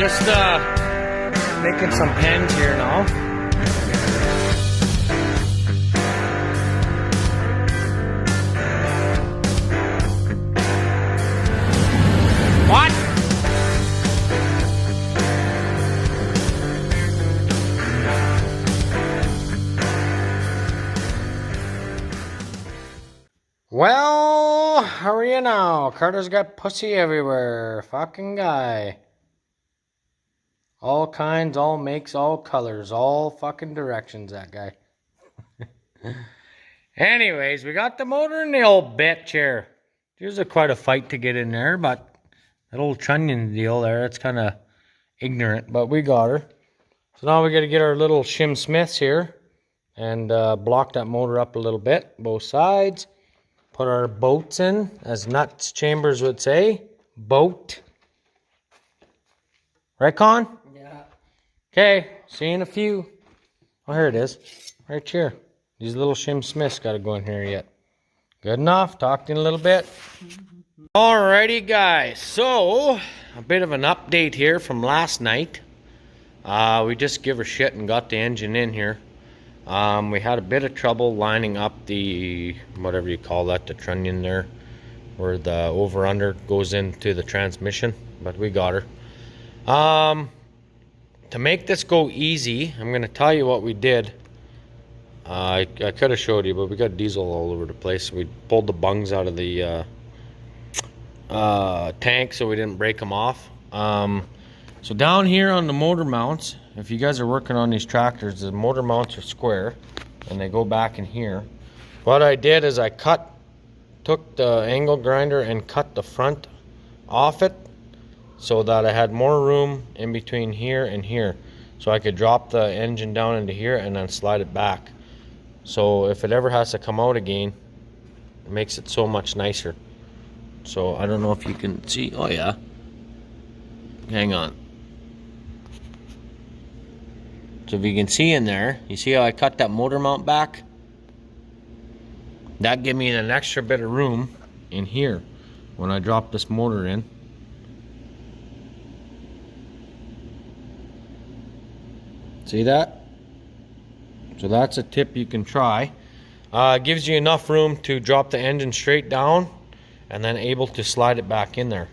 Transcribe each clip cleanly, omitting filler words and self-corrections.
just making some pens here now. What? Well, how are you now? Carter's got pussy everywhere. Fucking guy. All kinds, all makes, all colors, all fucking directions, that guy. Anyways, we got the motor in the old bitch here. There's quite a fight to get in there, but that old Trunnion deal there, it's kind of ignorant, but we got her. So now we got to get our little shim smiths here and block that motor up a little bit, both sides. Put our bolts in, as Nuts Chambers would say. Boat. Right, Con? Yeah. Okay, see you in a few. Oh, here it is. Right here. These little shim smiths got to go in here yet. Good enough. Talked in a little bit. Alrighty, guys. So, a bit of an update here from last night. We just give her shit and got the engine in here. We had a bit of trouble lining up the, whatever you call that, the trunnion there, where the over-under goes into the transmission, but we got her. To make this go easy, I'm going to tell you what we did. I could have showed you, but we got diesel all over the place. We pulled the bungs out of the tank so we didn't break them off. So down here on the motor mounts, if you guys are working on these tractors, the motor mounts are square and they go back in here. What I did is I took the angle grinder and cut the front off it so that I had more room in between here and here. So I could drop the engine down into here and then slide it back. So if it ever has to come out again, it makes it so much nicer. So I don't know if you can see. Oh yeah. Hang on. So if you can see in there, you see how I cut that motor mount back? That gave me an extra bit of room in here when I drop this motor in. See that? So that's a tip you can try. It gives you enough room to drop the engine straight down and then able to slide it back in there.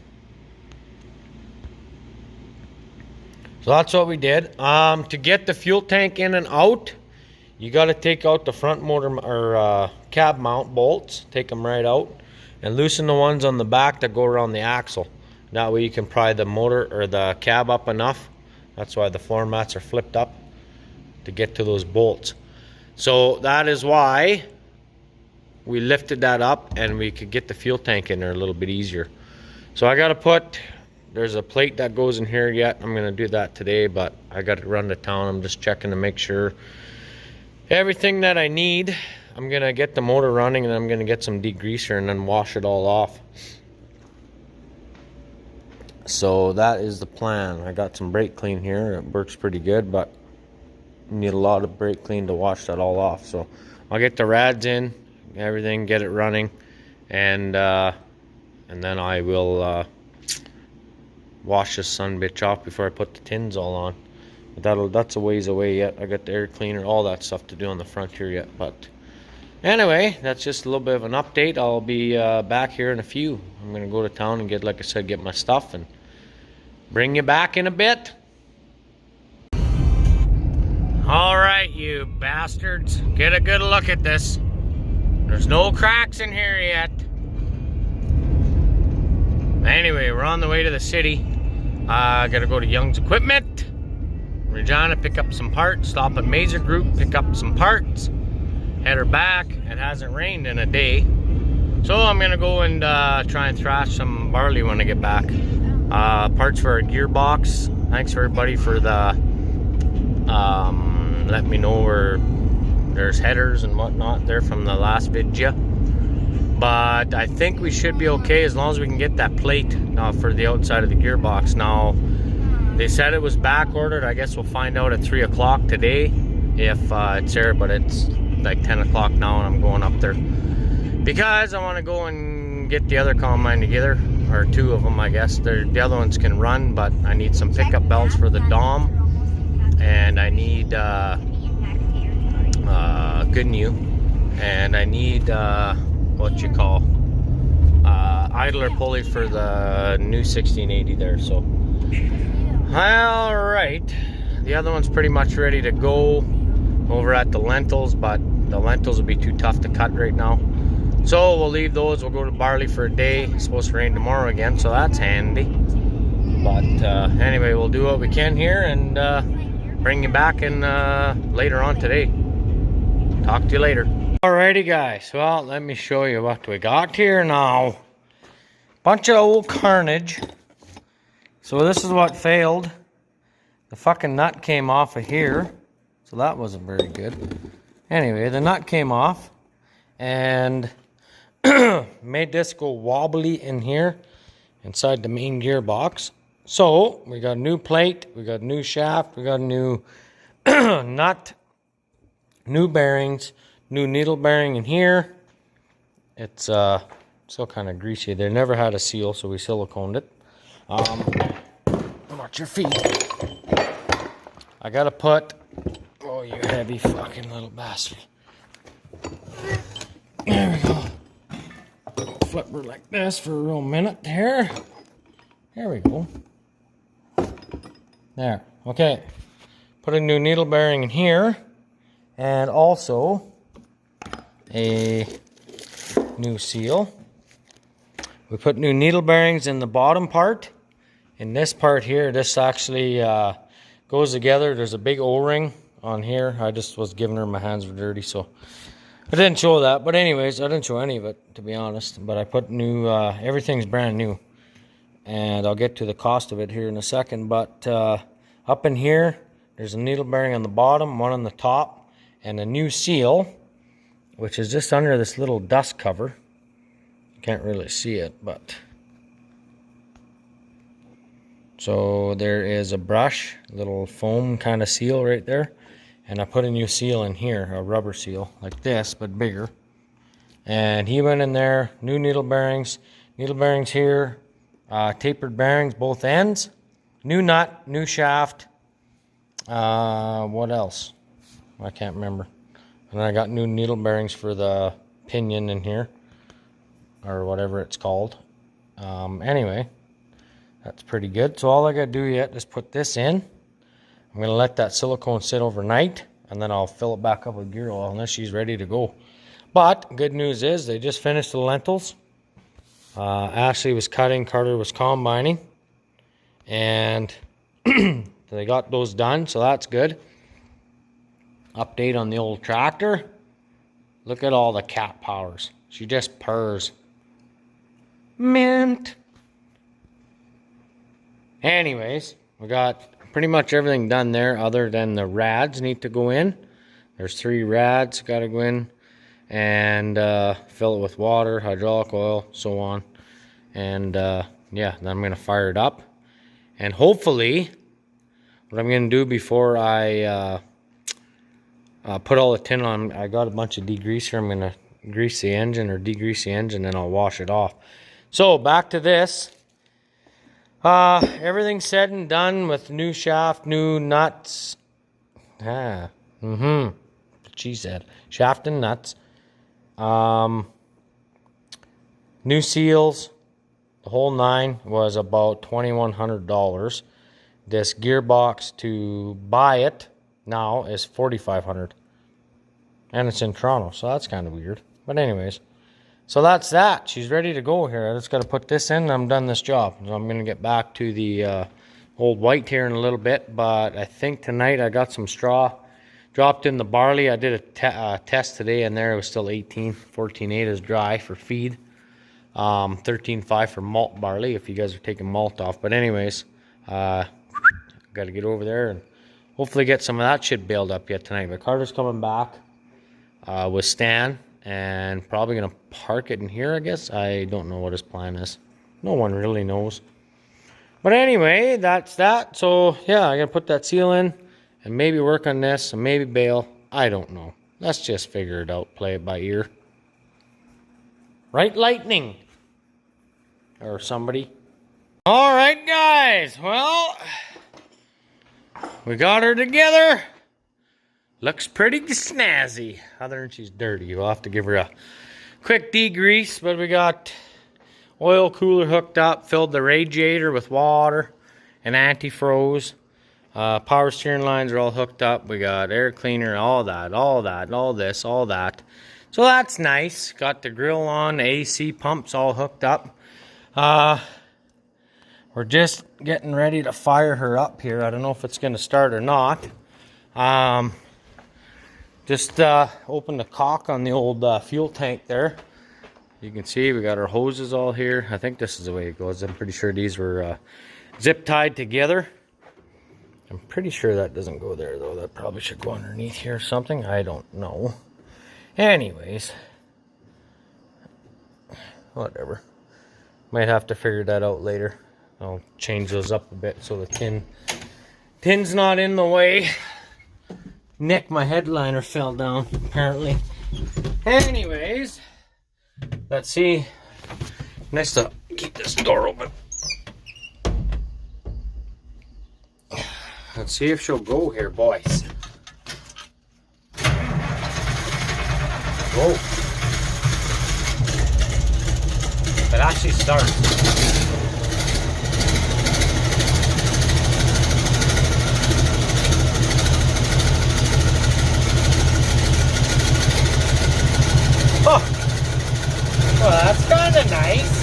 So that's what we did. To get the fuel tank in and out, you got to take out the front motor or cab mount bolts, take them right out, and loosen the ones on the back that go around the axle. That way you can pry the motor or the cab up enough. That's why the floor mats are flipped up, to get to those bolts. So that is why we lifted that up and we could get the fuel tank in there a little bit easier. So I got to put, there's a plate that goes in here yet. I'm going to do that today, but I got to run to town. I'm just checking to make sure everything that I need. I'm going to get the motor running and I'm going to get some degreaser and then wash it all off. So that is the plan. I got some brake clean here. It works pretty good, but need a lot of brake clean to wash that all off. So I'll get the rads in, everything, get it running, and then I will wash this sumbitch off before I put the tins all on. But that's a ways away yet. I got the air cleaner, all that stuff to do on the front here yet. But anyway, that's just a little bit of an update. I'll be back here in a few. I'm gonna go to town and get, like I said, get my stuff and bring you back in a bit. All right, you bastards, get a good look at this. There's no cracks in here yet. Anyway, we're on the way to the city. Gotta go to Young's Equipment, Regina, pick up some parts, stop at Mazer Group, pick up some parts, head her back. It hasn't rained in a day. So I'm gonna go and try and thrash some barley when I get back. Parts for our gearbox. Thanks for everybody for the let me know where there's headers and whatnot there from the last video. But I think we should be okay as long as we can get that plate for the outside of the gearbox. Now, they said it was back ordered. I guess we'll find out at 3 o'clock today if it's there, but it's like 10 o'clock now and I'm going up there because I want to go and get the other combine together, or 2 of them, I guess. The other ones can run, but I need some pickup belts for the Dom, and I need good new, and I need what you call idler pulley for the new 1680 there. So, all right, the other one's pretty much ready to go over at the lentils, but the lentils will be too tough to cut right now. So we'll leave those. We'll go to barley for a day. It's supposed to rain tomorrow again, so that's handy. But anyway, we'll do what we can here and bring you back in later on today. Talk to you later. Alrighty guys, well, let me show you what we got here now. Bunch of old carnage. So this is what failed. The fucking nut came off of here, so that wasn't very good. Anyway, the nut came off and made this go wobbly in here inside the main gearbox. So we got a new plate, we got a new shaft, we got a new nut, new bearings, new needle bearing in here. It's still kind of greasy. They never had a seal, so we siliconed it. Watch your feet. I gotta put, oh, you heavy fucking little bastard. There we go. Flip her like this for a real minute there. There we go. There. Okay. Put a new needle bearing in here. And also a new seal. We put new needle bearings in the bottom part. In this part here, this actually goes together. There's a big O-ring on here. I just was giving her, my hands were dirty, so I didn't show that. But anyways, I didn't show any of it, to be honest. But I put new, everything's brand new. And I'll get to the cost of it here in a second. But up in here, there's a needle bearing on the bottom, one on the top, and a new seal, which is just under this little dust cover. Can't really see it, but so there is a brush, little foam kind of seal right there, and I put a new seal in here, a rubber seal like this but bigger. And he went in there, new needle bearings here, tapered bearings both ends, new nut, new shaft. What else? I can't remember. And I got new needle bearings for the pinion in here, or whatever it's called. Anyway, that's pretty good. So all I gotta do yet is put this in. I'm gonna let that silicone sit overnight, and then I'll fill it back up with gear oil unless she's ready to go. But good news is they just finished the lentils. Ashley was cutting, Carter was combining, and they got those done, so that's good. Update on the old tractor. Look at all the cat powers. She just purrs. Mint. Anyways, we got pretty much everything done there other than the rads need to go in. There's 3 rads got to go in and fill it with water, hydraulic oil, so on. And yeah, then I'm going to fire it up. And hopefully, what I'm going to do before I put all the tin on, I got a bunch of degreaser. I'm going to grease the engine or degrease the engine, and I'll wash it off. So back to this. Everything's said and done with new shaft, new nuts. She said shaft and nuts. New seals. The whole 9 was about $2,100. This gearbox to buy it now is $4,500. And it's in Toronto, so that's kind of weird. But anyways, so that's that. She's ready to go here. I just got to put this in and I'm done this job. So I'm going to get back to the old white here in a little bit. But I think tonight I got some straw. Dropped in the barley. I did a test today and there it was still 18. 14.8 is dry for feed. 13.5 for malt barley if you guys are taking malt off. But anyways, got to get over there and hopefully get some of that shit bailed up yet tonight. But Carter's coming back with Stan. And probably going to park it in here, I guess. I don't know what his plan is. No one really knows. But anyway, that's that. So, yeah, I'm going to put that seal in. And maybe work on this. And maybe bail. I don't know. Let's just figure it out. Play it by ear. Right, lightning? or somebody. All right, guys. Well, we got her together. Looks pretty snazzy. Other than she's dirty. We'll have to give her a quick degrease. But we got oil cooler hooked up. Filled the radiator with water and anti-froze. Power steering lines are all hooked up. We got air cleaner, all that, all this, all that. So that's nice. Got the grill on, the AC pumps all hooked up. We're just getting ready to fire her up here. I don't know if it's going to start or not. Just opened the cock on the old fuel tank there. You can see we got our hoses all here. I think this is the way it goes. I'm pretty sure these were zip tied together. I'm pretty sure that doesn't go there though. That probably should go underneath here or something. I don't know. Anyways. Whatever. Might have to figure that out later. I'll change those up a bit so the tin's not in the way. Nick, my headliner fell down, apparently. Anyways, let's see. Nice to keep this door open. Let's see if she'll go here, boys. Whoa. It actually starts. Oh, well, that's kind of nice.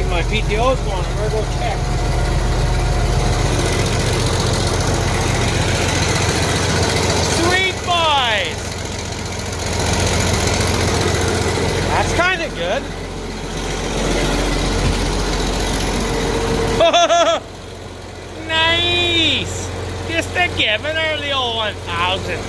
My PTO's going, I'm gonna go check. Sweet boys! That's kind of good. Nice! Just a giving her the old 1000.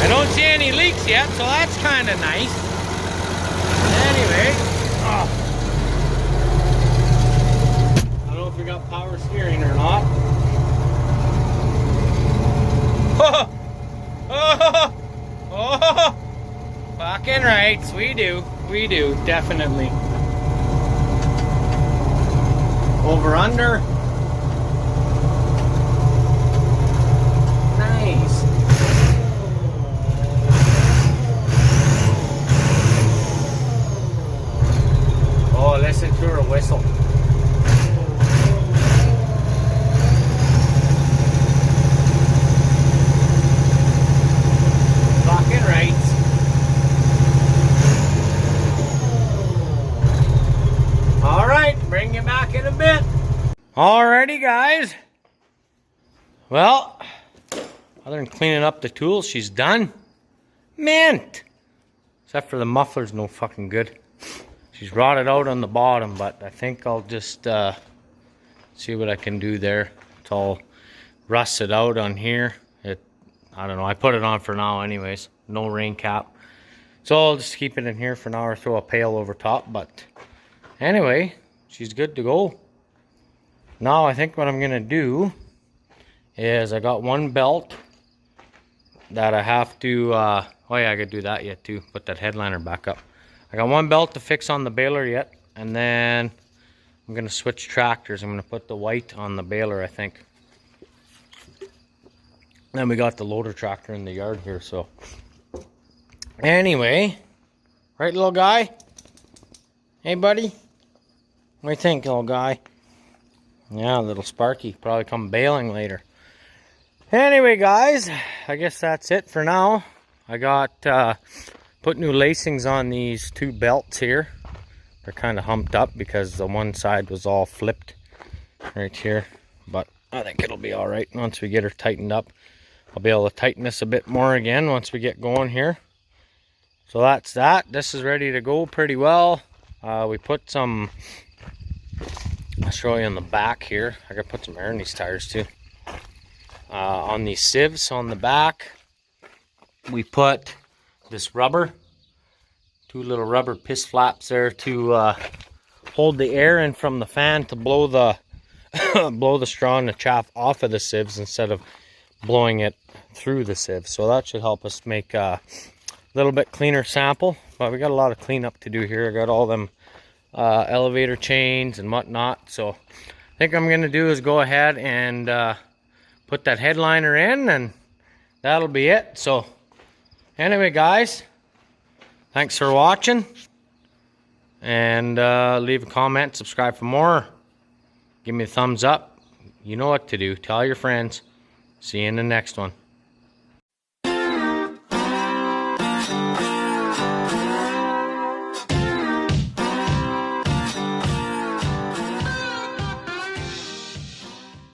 I don't see any leaks yet, so that's kind of nice. Anyway, I don't know if we got power steering or not. Fucking rights, we do, definitely. Over under. Nice. Oh, listen to her whistle. Fucking right. Alright, bring you back in a bit. Alrighty, guys. Well, other than cleaning up the tools, she's done. Mint! Except for the muffler's no fucking good. She's rotted out on the bottom, but I think I'll just see what I can do there. It's all rusted out on here. I don't know, I put it on for now anyways. No rain cap. So I'll just keep it in here for now or throw a pail over top. But anyway, she's good to go. Now I think what I'm going to do is I got one belt that I have to... oh yeah, I could do that yet too. Put that headliner back up. I got one belt to fix on the baler yet, and then I'm going to switch tractors. I'm going to put the white on the baler, I think. Then we got the loader tractor in the yard here, so. Anyway, right, little guy? Hey, buddy? What do you think, little guy? Yeah, little Sparky. Probably come bailing later. Anyway, guys, I guess that's it for now. I got... put new lacings on these two belts here. They're kind of humped up because the one side was all flipped right here. But I think it'll be all right once we get her tightened up. I'll be able to tighten this a bit more again once we get going here. So that's that. This is ready to go pretty well. We put some, I'll show you on the back here. I gotta put some air in these tires too. On these sieves on the back, we put this rubber, 2 little rubber piss flaps there to hold the air in from the fan to blow the blow the straw and the chaff off of the sieves instead of blowing it through the sieve. So that should help us make a little bit cleaner sample. But we got a lot of cleanup to do here. I got all them elevator chains and whatnot. So I think I'm gonna do is go ahead and put that headliner in, and that'll be it. So anyway, guys, thanks for watching, and leave a comment, subscribe for more, give me a thumbs up. You know what to do. Tell your friends. See you in the next one.